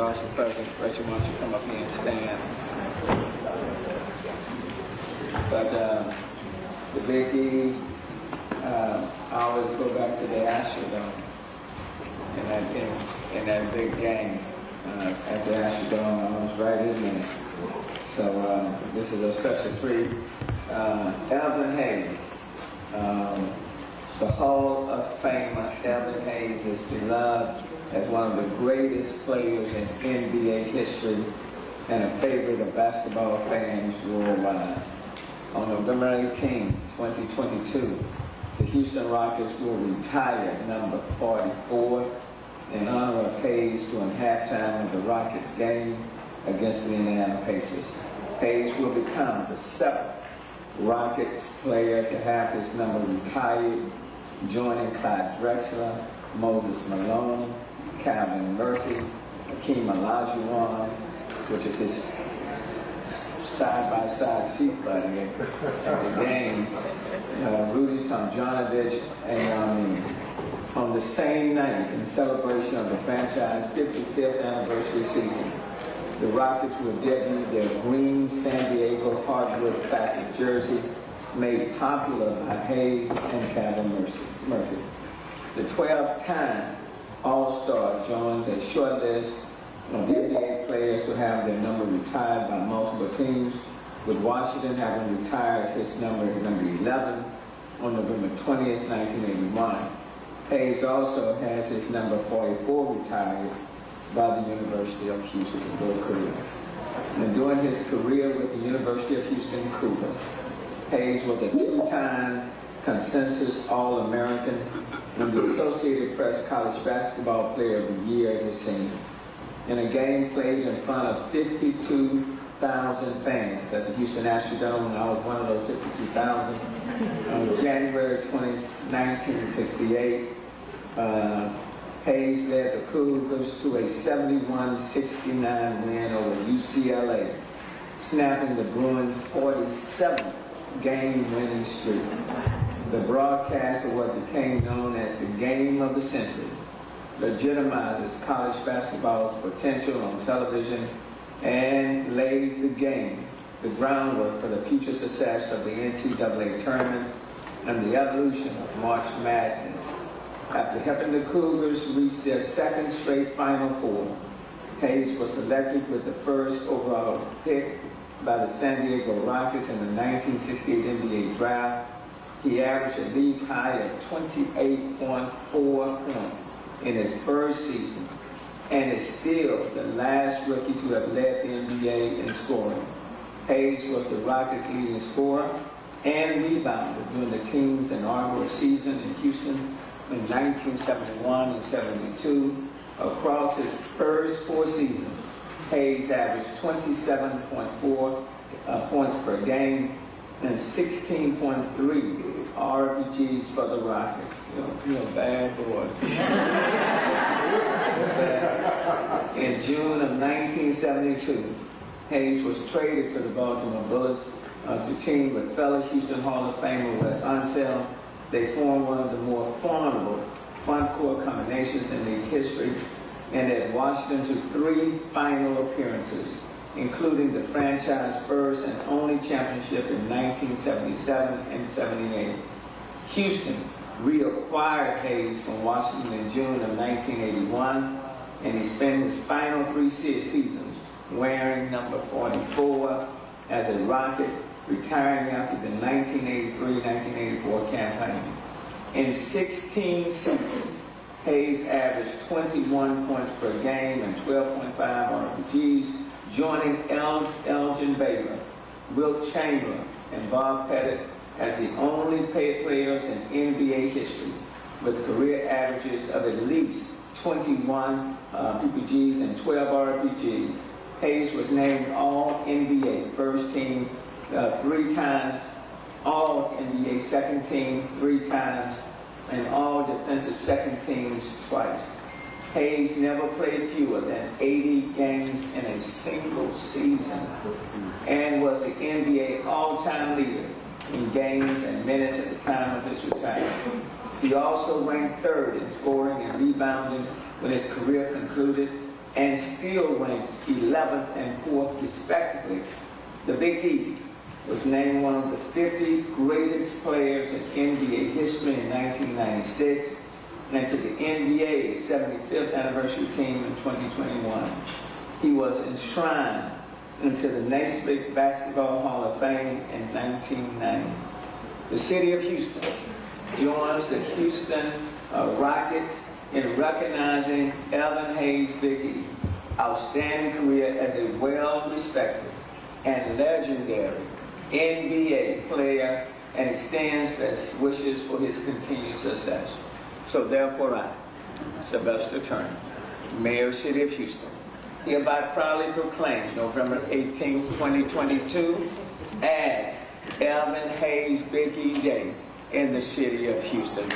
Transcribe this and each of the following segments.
awesome present. Rachel, why don't you come up here and stand? But the Vicky, I always go back to the Astrodome in that big game at the Astrodome. I was right in there. So this is a special treat. Elvin Hayes, the Hall of Famer Elvin Hayes is beloved as one of the greatest players in NBA history and a favorite of basketball fans worldwide. On November 18, 2022, the Houston Rockets will retire number 44 in honor of Hayes during halftime of the Rockets game against the Indiana Pacers. Hayes will become the 7th Rockets player to have his number retired, joining Clyde Drexler, Moses Malone, Calvin Murphy, Hakeem Olajuwon, which is his side-by-side seat buddy at the games, Rudy Tomjanovich, and on the same night, in celebration of the franchise 55th anniversary season, the Rockets will debut their green San Diego hardwood classic jersey, made popular by Hayes and Calvin Murphy. The 12-time All-Star joins a short list of NBA players to have their number retired by multiple teams, with Washington having retired his number 11 on November 20th, 1981. Hayes also has his number 44 retired by the University of Houston, Go Cougars. And during his career with the University of Houston Cougars, Hayes was a 2-time consensus All-American and the Associated Press College Basketball Player of the Year as a senior. In a game played in front of 52,000 fans at the Houston Astrodome, and I was one of those 52,000, on January 20, 1968, Hayes led the Cougars to a 71-69 win over UCLA, snapping the Bruins' 47th game-winning streak. The broadcast of what became known as the Game of the Century legitimizes college basketball's potential on television and lays the groundwork for the future success of the NCAA tournament and the evolution of March Madness. After helping the Cougars reach their second straight Final Four, Hayes was selected with the first overall pick by the San Diego Rockets in the 1968 NBA draft. He averaged a league high of 28.4 points in his first season and is still the last rookie to have led the NBA in scoring. Hayes was the Rockets' leading scorer and rebounder during the team's inaugural season in Houston in 1971 and 72. Across his first 4 seasons, Hayes averaged 27.4 points per game and 16.3 RPGs for the Rockets. You're a bad boy. In June of 1972, Hayes was traded to the Baltimore Bullets to team with fellow Houston Hall of Famer Wes Unseld. They formed one of the more formidable front court combinations in league history and led Washington to 3 final appearances, including the franchise first and only championship in 1977 and 78. Houston reacquired Hayes from Washington in June of 1981, and he spent his final 3 seasons wearing number 44 as a Rocket, retiring after the 1983-1984 campaign. In 16 seasons, Hayes averaged 21 points per game and 12.5 RPGs, joining Elgin Baylor, Wilt Chamberlain, and Bob Pettit as the only players in NBA history with career averages of at least 21 PPGs and 12 RPGs. Hayes was named All-NBA First Team 3 times, All-NBA Second Team 3 times, and All-Defensive Second Teams twice. Hayes never played fewer than 80 games in a single season and was the NBA all-time leader in games and minutes at the time of his retirement. He also ranked 3rd in scoring and rebounding when his career concluded and still ranks 11th and 4th respectively. The Big E was named one of the 50 greatest players in NBA history in 1996, and to the NBA's 75th anniversary team in 2021. He was enshrined into the Naismith Basketball Hall of Fame in 1990. The city of Houston joins the Houston Rockets in recognizing Elvin Hayes' Big E outstanding career as a well-respected and legendary NBA player, and extends best wishes for his continued success. So therefore I, Sylvester Turner, Mayor of the City of Houston, hereby proudly proclaim November 18, 2022 as Elvin Hayes Big E Day in the City of Houston.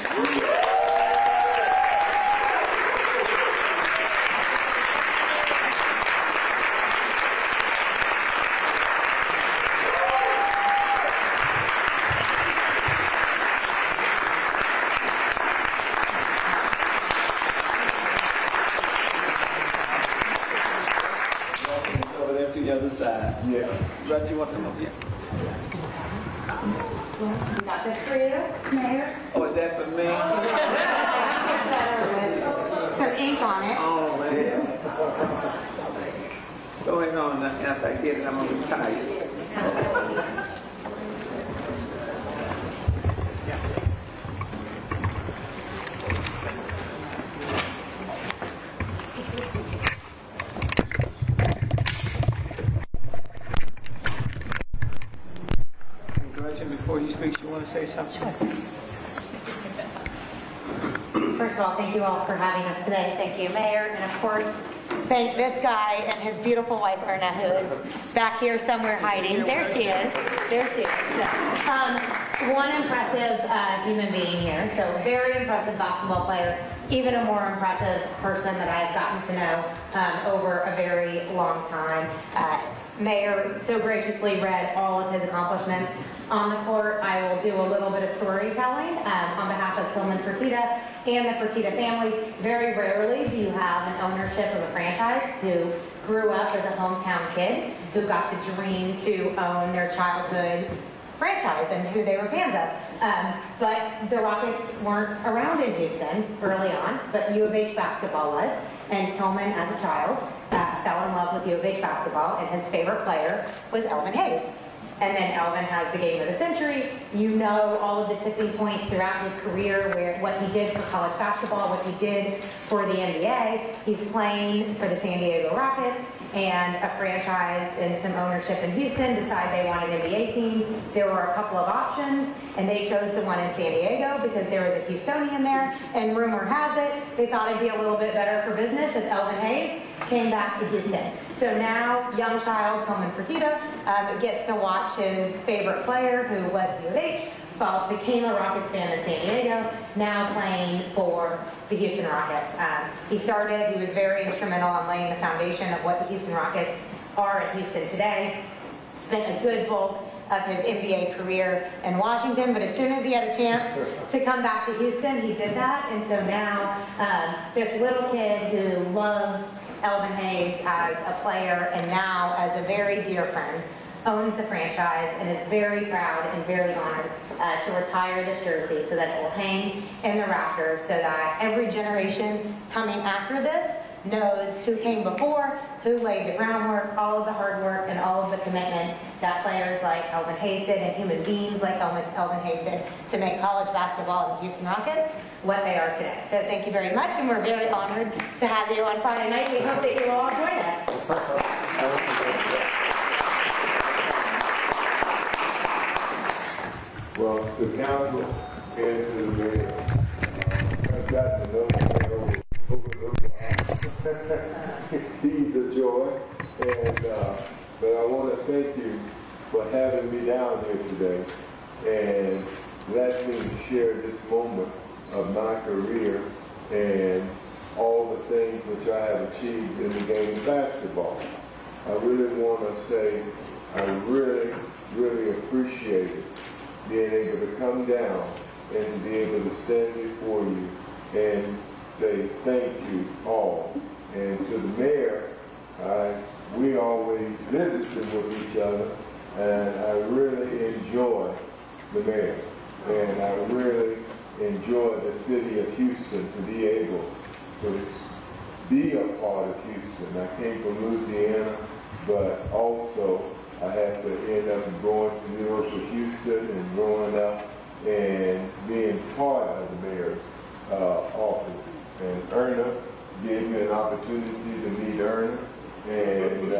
Yeah. But you want to move? Yeah. You got this for you, Mayor? Oh, is that for me? Some ink on it. Oh, man. Go ahead on. After I get it, I'm going to retire. Before you speak, you want to say something? First of all, thank you all for having us today. Thank you, Mayor. And of course, thank this guy and his beautiful wife, Erna, who is back here somewhere hiding. There she is. There she is. One impressive human being here. So very impressive basketball player. Even a more impressive person that I've gotten to know over a very long time. Mayor so graciously read all of his accomplishments on the court. I will do a little bit of storytelling on behalf of Tillman Fertitta and the Fertitta family. Very rarely do you have an ownership of a franchise who grew up as a hometown kid, who got to dream to own their childhood franchise and who they were fans of. But the Rockets weren't around in Houston early on, but U of H basketball was, and Tillman as a child fell in love with U of H basketball, and his favorite player was Elvin Hayes. And then Elvin has the game of the century. You know all of the tipping points throughout his career, what he did for college basketball, what he did for the NBA. He's playing for the San Diego Rockets, and a franchise and some ownership in Houston decide they want an NBA team. There were a couple of options, and they chose the one in San Diego because there was a Houstonian there, and rumor has it, they thought it'd be a little bit better for business if Elvin Hayes came back to Houston. So now, young child Tillman Fertitta gets to watch his favorite player, who was U of H, became a Rockets fan in San Diego, now playing for the Houston Rockets. He was very instrumental in laying the foundation of what the Houston Rockets are in Houston today. Spent a good bulk of his NBA career in Washington, but as soon as he had a chance to come back to Houston, he did that. And so now, this little kid who loved Elvin Hayes as a player and now as a very dear friend owns the franchise and is very proud and very honored to retire this jersey so that it will hang in the rafters so that every generation coming after this knows who came before, who laid the groundwork, all of the hard work and all of the commitments that players like Elvin Hayes did and human beings like Elvin Hayes did to make college basketball and the Houston Rockets what they are today. So thank you very much, and we're very honored to have you on Friday night. We hope that you will all join us. Well, the council and to the mayor, I've gotten to know the mayor over the He's a joy, and but I want to thank you for having me down here today and letting me share this moment of my career and all the things which I have achieved in the game of basketball. I really want to say I really, really appreciate it, being able to come down and to be able to stand before you and say thank you all. And to the mayor, we always visited with each other, and I really enjoy the mayor. And I really enjoy the city of Houston to be able to be a part of Houston. I came from Louisiana, but also I had to end up going to the University of Houston and growing up and being part of the mayor's office. And Erna gave me an opportunity to meet Erna. And,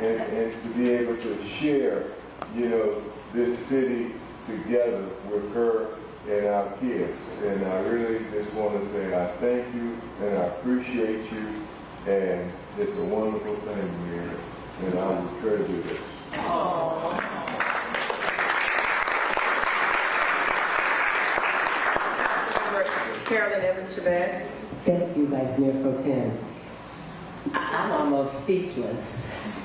and to be able to share, you know, this city together with her and our kids. And I really just want to say I thank you and I appreciate you, and it's a wonderful thing, Mayor, and I will treasure this. Carolyn Evans Chavez. Thank you, Vice Mayor Pro Tem. I'm almost speechless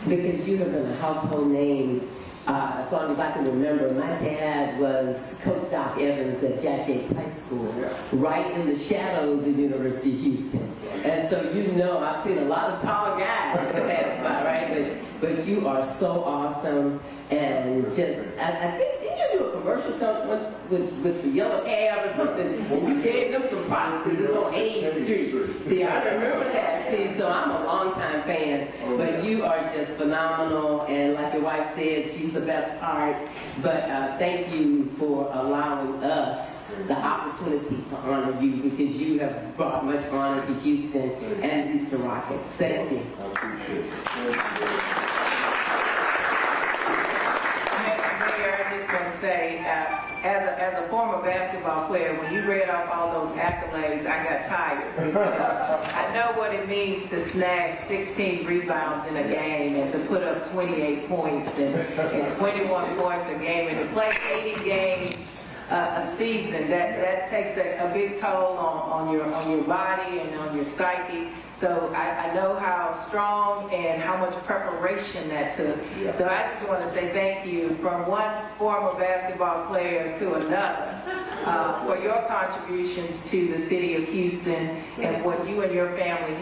because you have been a household name as long as I can remember. My dad was Coach Doc Evans at Jack Yates High School, right in the shadows of University of Houston. And so you know, I've seen a lot of tall guys pass by, right? But you are so awesome. And just, I think, did you do a commercial with the yellow cab or something? And you gave them some props because it's on 8th Street. See, I remember that. See, so I'm a longtime fan. But you are just phenomenal. And like your wife said, she's the best part. But thank you for allowing us the opportunity to honor you, because you have brought much honor to Houston and the Houston Rockets. Thank you. I appreciate it. I'm just going to say, as a former basketball player, when you read off all those accolades, I got tired. I know what it means to snag 16 rebounds in a game and to put up 28 points and 21 points a game and to play 80 games a season. That takes a big toll on your body and on your psyche. So I know how strong and how much preparation that took. Yeah. So I just want to say thank you from one former basketball player to another for your contributions to the city of Houston and what you and your family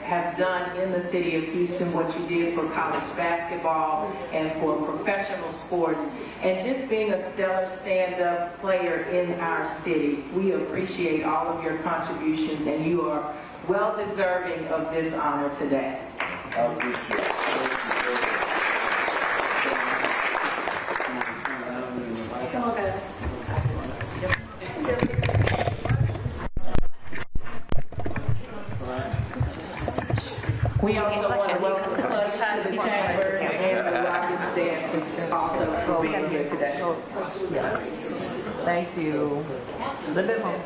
have done in the city of Houston, what you did for college basketball and for professional sports, and just being a stellar stand-up player in our city. We appreciate all of your contributions, and you are well deserving of this honor today. I appreciate it. Come on, guys. We also want to welcome the Clutch to the Chambers and the Rockets dancers also for being here today. Thank you. A little bit more.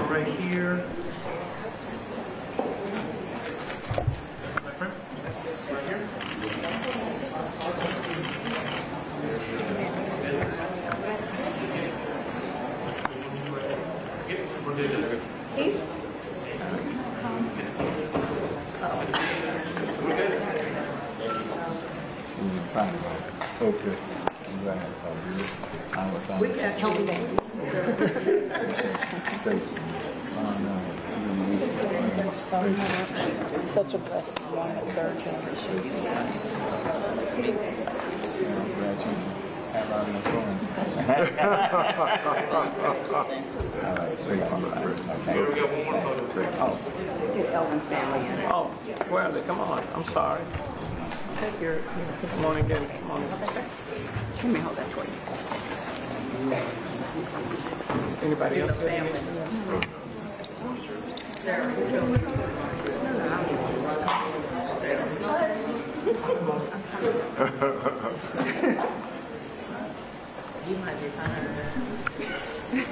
Right here. Right here. Okay. We can help you. Thank you. Such a blessing. Third generation. Here we go, one more photo. Get Elvin's family in. Oh, where are they? Come on. I'm sorry. Take your, come on and get it. Come on. Let me hold that for you. Is anybody else? Family. You might be fine.